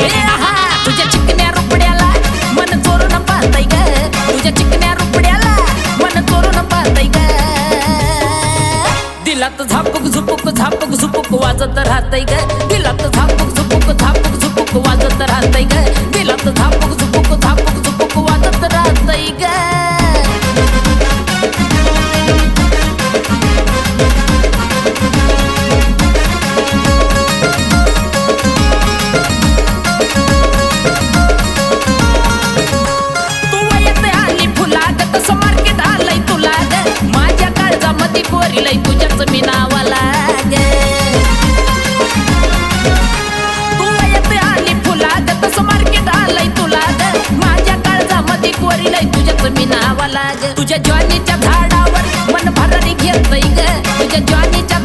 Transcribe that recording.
ए आहा तुझ्या चिकन्या रुपड्याला मन चोरून पाहतय ग तुझ्या चिकन्या रुपड्याला मन चोरून पाहतय ग दिलात झापूक झुपूक झापूक झुपूक वाजत राहतय ग दिलात झापूक झुपूक झापूक झुपूक वाजत राहतय ग दिलात झापूक झुपूक झापूक झुपूक वाजत राहतय ग पोरीलाई तुझ्याच मी नावाला ग तू येते आली फुला ग तसं मार्केट आलंय तुला ग माझ्या काळजामध्ये पोरीलाई तुझ्याच मी नावाला ग तुझ्या ज्वानीच्या झाडावर मन भरारी घेतय ग तुझ्या ज्वानीच्या